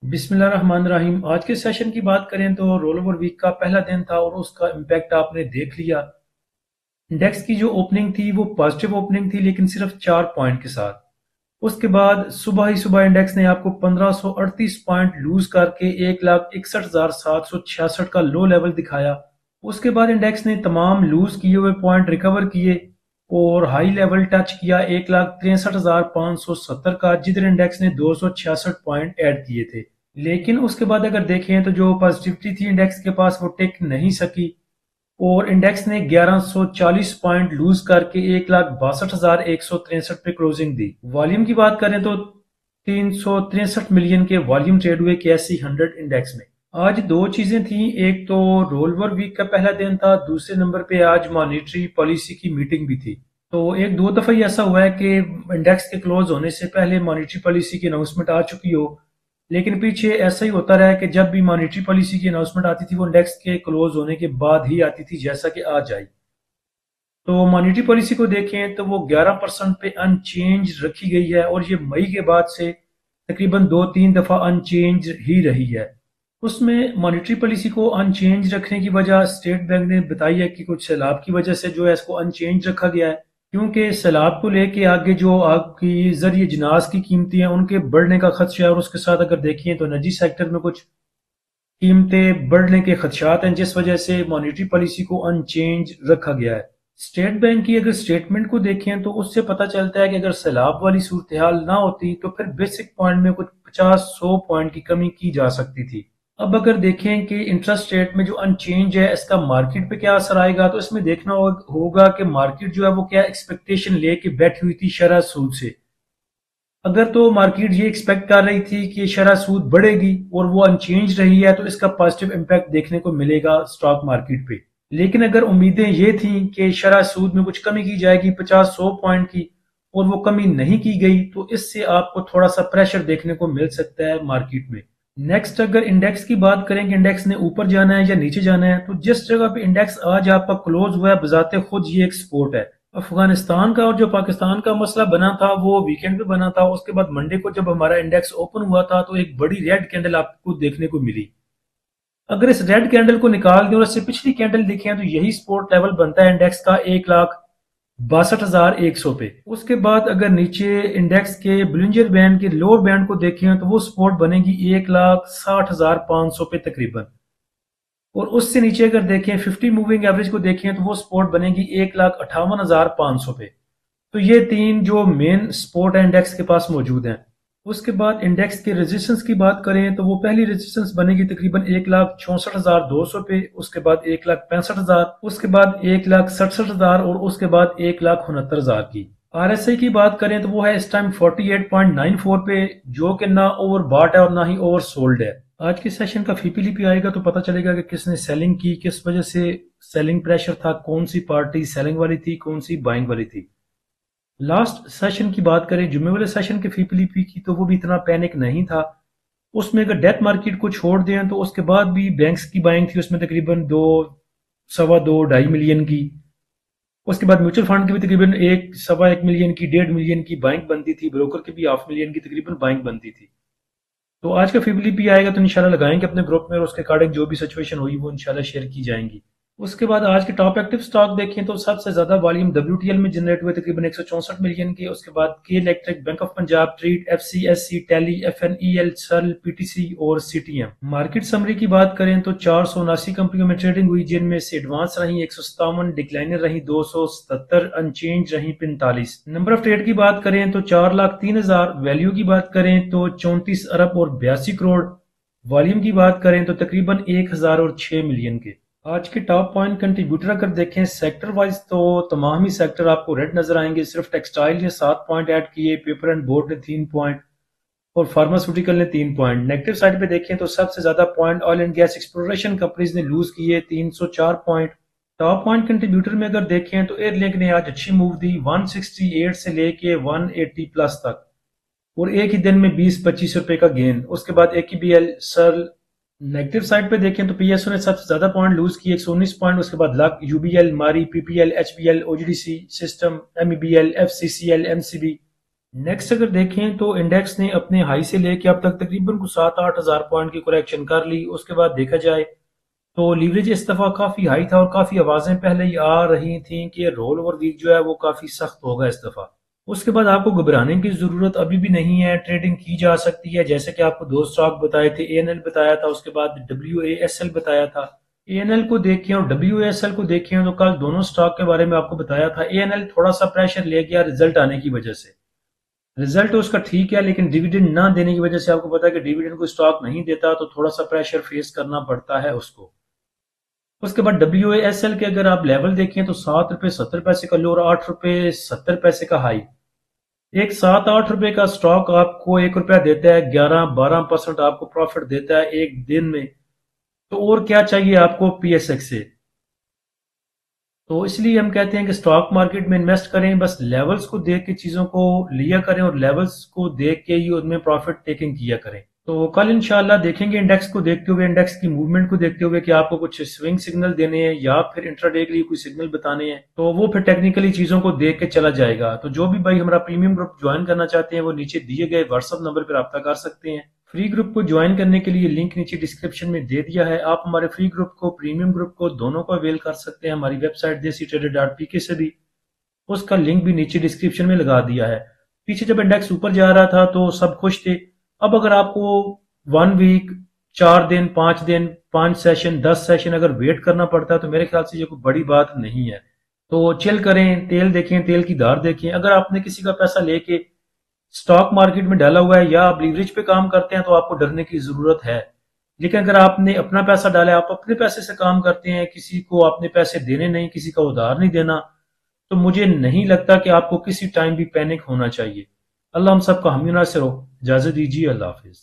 بسم اللہ الرحمن الرحیم۔ آج کے سیشن کی بات کریں تو رول اوور ویک کا پہلا دن تھا اور اس کا امپیکٹ آپ نے دیکھ لیا۔ انڈیکس کی جو اوپننگ تھی وہ پازیٹیو اوپننگ تھی، لیکن صرف 4 پوائنٹ کے ساتھ۔ اس کے بعد صبح ہی صبح انڈیکس نے آپ کو 1538 پوائنٹ لوز کر کے 1,61,766 کا لو لیول دکھایا۔ اس کے بعد انڈیکس نے تمام لوز کیے ہوئے پوائنٹ ریکور کیے اور ہائی لیول ٹچ کیا 1,63,570 کا، جدھر انڈیکس نے 266 پوائنٹ ایڈ کیے تھے۔ لیکن اس کے بعد اگر دیکھیں تو جو پازیٹیوٹی تھی انڈیکس کے پاس وہ ٹک نہیں سکی اور انڈیکس نے 1140 پوائنٹ لوز کر کے 1,62,163 پہ کلوزنگ دی۔ والیوم کی بات کریں تو 363 ملین کے والیوم ٹریڈ ہوئے KSE 100 انڈیکس میں۔ آج دو چیزیں تھیں، ایک تو رول اوور ویک کا پہلا دن تھا، دوسرے نمبر پہ آج مانیٹری پالیسی کی میٹنگ بھی تھی۔ تو ایک دو دفعہ ہی ایسا ہوا ہے کہ انڈیکس کے کلوز ہونے سے پہلے مانیٹری پالیسی کی اناؤنسمنٹ آ چکی ہو، لیکن پیچھے ایسا ہی ہوتا رہا ہے کہ جب بھی مانیٹری پالیسی کی اناؤنسمنٹ آتی تھی وہ انڈیکس کے کلوز ہونے کے بعد ہی آتی تھی، جیسا کہ آج آئی۔ تو مانیٹری پالیسی کو دیکھیں تو وہ 11% پہ ان چینج رکھی گئی ہے اور یہ مئی کے بعد سے تقریباً 2-3 دفعہ ان چینج ہی رہی ہے۔ اس میں مانیٹری پالیسی کو ان چینج رکھنے کی وجہ اسٹیٹ بینک نے بتائی ہے کہ کچھ سیلاب کی وجہ سے جو ہے اس کو ان چینج رکھا گیا ہے، کیونکہ سیلاب کو لے کے آگے جو آپ کی ذریعہ جناز کی قیمتیں ہیں ان کے بڑھنے کا خدشہ ہے، اور اس کے ساتھ اگر دیکھیں تو انرجی سیکٹر میں کچھ قیمتیں بڑھنے کے خدشات ہیں، جس وجہ سے مانیٹری پالیسی کو ان چینج رکھا گیا ہے۔ اسٹیٹ بینک کی اگر سٹیٹمنٹ کو دیکھیں تو اس سے پتہ چلتا ہے کہ اگر سیلاب والی صورتحال نہ ہوتی تو پھر بیسک پوائنٹ میں کچھ 50-100 پوائنٹ کی کمی کی جا سکتی تھی۔ اب اگر دیکھیں کہ انٹرسٹ ریٹ میں جو ان چینج ہے اس کا مارکیٹ پہ کیا اثر آئے گا، تو اس میں دیکھنا ہوگا کہ مارکیٹ جو ہے وہ کیا ایکسپیکٹیشن لے کے بیٹھی ہوئی تھی شرح سود سے۔ اگر تو مارکیٹ یہ ایکسپیکٹ کر رہی تھی کہ شرح سود بڑھے گی اور وہ ان چینج رہی ہے تو اس کا پازیٹیو امپیکٹ دیکھنے کو ملے گا سٹاک مارکیٹ پہ۔ لیکن اگر امیدیں یہ تھیں کہ شرح سود میں کچھ کمی کی جائے گی 50-100 پوائنٹ کی، اور وہ کمی نہیں کی گئی، تو اس سے آپ کو تھوڑا سا پریشر دیکھنے کو مل سکتا ہے مارکیٹ میں۔ نیکسٹ اگر انڈیکس کی بات کریں کہ انڈیکس نے اوپر جانا ہے یا نیچے جانا ہے، تو جس جگہ پہ انڈیکس آج آپ کا کلوز ہوا ہے بذات خود یہ ایک سپورٹ ہے۔ افغانستان کا اور جو پاکستان کا مسئلہ بنا تھا وہ ویکینڈ پہ بنا تھا، اس کے بعد منڈے کو جب ہمارا انڈیکس اوپن ہوا تھا تو ایک بڑی ریڈ کینڈل آپ کو دیکھنے کو ملی۔ اگر اس ریڈ کینڈل کو نکال دیں اور اس سے پچھلی کینڈل دیکھیں تو یہی سپورٹ لیول بنتا ہے انڈیکس کا 1,62,100 پہ۔ اس کے بعد اگر نیچے انڈیکس کے بلنجر بینڈ کے لوور بینڈ کو دیکھیں تو وہ سپورٹ بنے گی 1,60,500 پہ تقریباً، اور اس سے نیچے اگر دیکھیں 50 موونگ ایوریج کو دیکھیں تو وہ سپورٹ بنے گی 1,58,500 پہ۔ تو یہ تین جو مین سپورٹ ہیں انڈیکس کے پاس موجود ہیں۔ اس کے بعد انڈیکس کے ریزسٹنس کی بات کریں تو وہ پہلی ریزسٹنس بنے گی تقریباً 1,64,200 پہ، اس کے بعد 1,65,000، اس کے بعد 1,67,000 اور اس کے بعد 1,69,000 کی۔ RSI کی بات کریں تو وہ ہے اس ٹائم 48.94 پہ، جو کہ نہ اوور باٹ ہے اور نہ ہی اوور سولڈ ہے۔ آج کے سیشن کا فی پی لی پی آئے گا تو پتہ چلے گا کہ کس نے سیلنگ کی، کس وجہ سے سیلنگ پریشر تھا، کون سی پارٹی سیلنگ والی تھی، کون سی بائنگ والی تھی۔ لاسٹ سیشن کی بات کریں جمعے والے سیشن کے فی پی لی پی کی، تو وہ بھی اتنا پینک نہیں تھا۔ اس میں اگر ڈیٹ مارکیٹ کو چھوڑ دیں تو اس کے بعد بھی بینکس کی بائنگ تھی، اس میں تقریباً 2.25 ملین کی۔ اس کے بعد میوچل فنڈ کی بھی تقریباً 1.25 ملین کی، 1.5 ملین کی بائنگ بنتی تھی، بروکر کی بھی 500,000 کی تقریباً بائنگ بنتی تھی۔ تو آج کا فی پی لی پی آئے گا تو انشاءاللہ لگائیں گے اپنے گروپ میں، اور اس کے اکارڈنگ جو بھی سچویشن ہوئی وہ انشاءاللہ شیئر کی جائیں گی۔ اس کے بعد آج کے ٹاپ ایکٹیو سٹاک دیکھیں تو سب سے زیادہ والیوم WTL میں جنریٹ ہوئے تقریباً 164 ملین کے۔ اس کے بعد K electric, bank of Punjab, Treet, FCSC، tele, FNEL، Searle, PTC اور CTM۔ مارکیٹ سمری کی بات کریں تو 479 کمپنیوں میں ٹریڈنگ ہوئی، جن میں سے ایڈوانس رہیں 157، ڈکلائنر رہیں 277، انچینج رہیں 45۔ نمبر آف ٹریڈ کی بات کریں تو 4,03,000، ویلیو کی بات کریں تو 34 ارب اور 82 کروڑ، والیوم کی بات کریں تو تقریباً 1,000 اور 6 ملین کے۔ آج کے ٹاپ پوائنٹ کنٹریبیوٹر اگر دیکھیں سیکٹر وائز تو تمام ہی سیکٹر آپ کو ریڈ نظر آئیں گے، صرف ٹیکسٹائل نے 7 پوائنٹ ایڈ کیے، پیپر اینڈ بورڈ نے 3 پوائنٹ اور فارماسیوٹیکل نے 3 پوائنٹ۔ نیگیٹو سائڈ پہ دیکھیں تو سب سے زیادہ point oil and gas exploration companies نے لوز کیے 304 پوائنٹ۔ ٹاپ پوائنٹ کنٹریبیوٹر میں اگر دیکھیں تو ایئر لنک نے آج اچھی موو دی، 168 سے لے کے 180 پلس تک، اور ایک ہی دن میں 20-25 روپے کا گین۔ اس کے بعد AKBL، سرل۔ نیگیٹو سائڈ پہ دیکھیں تو PSO نے سب سے زیادہ پوائنٹ لوز کی 119 پوائنٹ، اس کے بعد لک، UBL، ماری، PPL، HBL، OGDC، system, MEBL، FCCL، MCB next اگر دیکھیں تو انڈیکس نے اپنے ہائی سے لے کے اب تک تقریباً کو 7-8 ہزار پوائنٹ کی کریکشن کر لی. اس کے بعد دیکھا جائے تو لیوریج اس دفعہ کافی ہائی تھا اور کافی آوازیں پہلے ہی آ رہی تھیں کہ رول اوور ویک جو ہے وہ کافی سخت ہوگا اس دفعہ. اس کے بعد آپ کو گھبرانے کی ضرورت ابھی بھی نہیں ہے، ٹریڈنگ کی جا سکتی ہے. جیسے کہ آپ کو دو سٹاک بتائے تھے، اے این ایل بتایا تھا، اس کے بعد ڈبلیو اے ایس ایل بتایا تھا. اے این ایل کو دیکھیں اور ڈبلیو اے ایس ایل کو دیکھیں تو کل دونوں سٹاک کے بارے میں آپ کو بتایا تھا. اے این ایل تھوڑا سا پریشر لے گیا ریزلٹ آنے کی وجہ سے، ریزلٹ اس کا ٹھیک ہے لیکن ڈیویڈنڈ نہ دینے کی وجہ سے آپ کو پتا ہے کہ ڈیویڈنڈ کو سٹاک نہیں دیتا تو تھوڑا سا پریشر فیس کرنا پڑتا ہے اس کو. اس کے بعد ڈبلیو اے ایس ایل کے اگر آپ لیول دیکھیں تو 7 روپے 70 پیسے کا لو اور 8 روپے 70 پیسے کا ہائی. ایک 7-8 روپے کا سٹاک آپ کو 1 روپیہ دیتا ہے، 11-12% آپ کو پروفٹ دیتا ہے ایک دن میں، تو اور کیا چاہیے آپ کو پی ایس ایکس سے. تو اس لیے ہم کہتے ہیں کہ سٹاک مارکیٹ میں انویسٹ کریں، بس لیولز کو دیکھ کے چیزوں کو لیا کریں اور لیولز کو دیکھ کے ہی ان میں پروفٹ ٹیکنگ کیا کریں. تو کل انشاءاللہ دیکھیں گے انڈیکس کو دیکھتے ہوئے، انڈیکس کی موومنٹ کو دیکھتے ہوئے کہ آپ کو کچھ سوئنگ سگنل دینے ہیں یا پھر انٹراڈے کے لیے کوئی سگنل بتانے ہیں، تو وہ پھر ٹیکنیکلی چیزوں کو دیکھ کے چلا جائے گا. تو جو بھی بھائی ہمارا پریمیم گروپ جوائن کرنا چاہتے ہیں وہ نیچے دیے گئے واٹس ایپ نمبر پر رابطہ کر سکتے ہیں. فری گروپ کو جوائن کرنے کے لیے لنک نیچے ڈسکرپشن میں دے دیا ہے. آپ ہمارے فری گروپ کو، پریمیم گروپ کو، دونوں کو اویل کر سکتے ہیں ہماری ویب سائٹ desitrader.pk سے بھی. اس کا لنک بھی نیچے ڈسکرپشن میں لگا دیا ہے. پیچھے جب انڈیکس اوپر جا رہا تھا تو سب خوش تھے. اب اگر آپ کو 1 ویک، 4 دن، 5 دن، 5 سیشن، 10 سیشن اگر ویٹ کرنا پڑتا ہے تو میرے خیال سے یہ کوئی بڑی بات نہیں ہے. تو چل کریں، تیل دیکھیں، تیل کی دھار دیکھیں. اگر آپ نے کسی کا پیسہ لے کے سٹاک مارکیٹ میں ڈالا ہوا ہے یا آپ لیوریج پہ کام کرتے ہیں تو آپ کو ڈرنے کی ضرورت ہے. لیکن اگر آپ نے اپنا پیسہ ڈالا ہے، آپ اپنے پیسے سے کام کرتے ہیں، کسی کو اپنے پیسے دینے نہیں، کسی کا ادھار نہیں دینا، تو مجھے نہیں لگتا کہ آپ کو کسی ٹائم بھی پینک ہونا چاہیے. اللہ ہم سب کا حامی و ناصر ہو. اجازت دیجیے، اللہ حافظ.